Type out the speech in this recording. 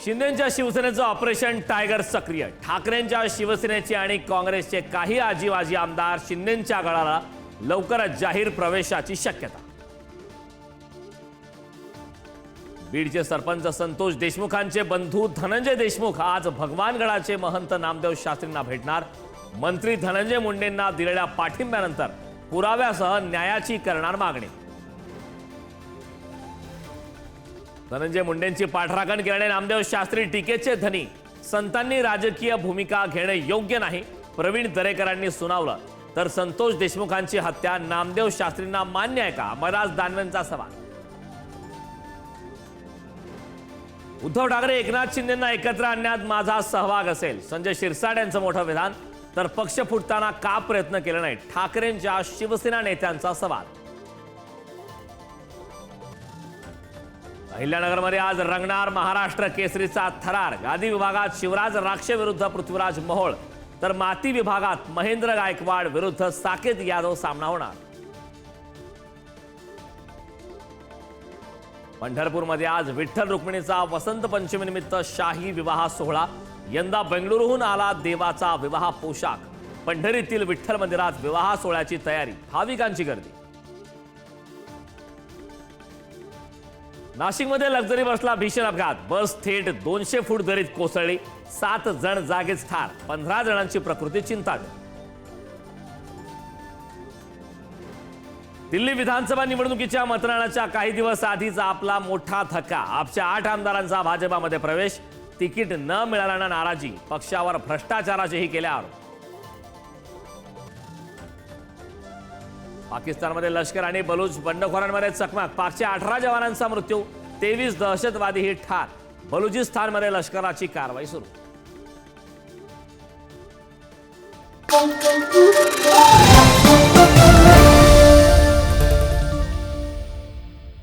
शिंदेंच्या शिवसेनेचं operation tiger सक्रिय। ठाकरेंच्या शिवसेनेचे आणि काँग्रेसचे काही आजीवाजी आमदार शिंदेंच्या गळाला लवकरच जाहीर प्रवेशाची शक्यता। बीडचे सरपंच संतोष देशमुखांचे बंधू धनंजय देशमुख आज भगवानगडाचे महंत नामदेव शास्त्रींना भेटणार। मंत्री धनंजय मुंडेंना दिलेल्या पाठिंब्यानंतर पुराव्यासह न्यायाची करणार मागणी। धनंजय मुंडेंची पाठराखण केल्याने नामदेव शास्त्री टीकेचे धनी। संतांनी राजकीय भूमिका घेणे योग्य नाही, प्रवीण दरेकरांनी सुनावलं तर संतोष देशमुखांची हत्या नामदेव शास्त्रींना मान्य आहे का, मराज दानवेंचा सवाल। उद्धव ठाकरे एकनाथ शिंदेंना एकत्र आणण्यात माझा सहभाग असेल, संजय शिरसाट यांचं मोठं विधान। तर पक्ष फुटताना का प्रयत्न केला नाही, ठाकरेंच्या शिवसेना नेत्यांचा सवाल। अहिल्यानगरमध्ये आज रंगणार महाराष्ट्र केसरीचा थरार। गादी विभागात शिवराज राक्षे विरुद्ध पृथ्वीराज मोहोळ, तर माती विभागात महेंद्र गायकवाड विरुद्ध साकेत यादव सामना होणार। पंढरपूरमध्ये आज विठ्ठल रुक्मिणीचा वसंत पंचमीनिमित्त शाही विवाह सोहळा। यंदा बेंगळुरूहून आला देवाचा विवाह पोशाख। पंढरीतील विठ्ठल मंदिरात विवाह सोहळ्याची तयारी, भाविकांची गर्दी। नाशिकमध्ये लक्झरी बसला भीषण अपघात। बस थेट 200 फूट दरीत कोसळली, 7 जण जागीच ठार, 15 जणांची प्रकृती चिंताजनक। दिल्ली विधानसभा निवडणुकीच्या मतदानाच्या काही दिवस आधीच आपला मोठा धक्का। आपच्या 8 आमदारांचा भाजपामध्ये प्रवेश। तिकीट न मिळाल्यानं नाराजी, पक्षावर भ्रष्टाचाराचेही केले आरोप। पाकिस्तानमध्ये लष्कर आणि बलूच बंडखोरांमध्ये चकमक। पाकच्या 18 जवानांचा मृत्यू, 23 दहशतवादीही ठार। बलुचिस्तानमध्ये लष्कराची कारवाई सुरू।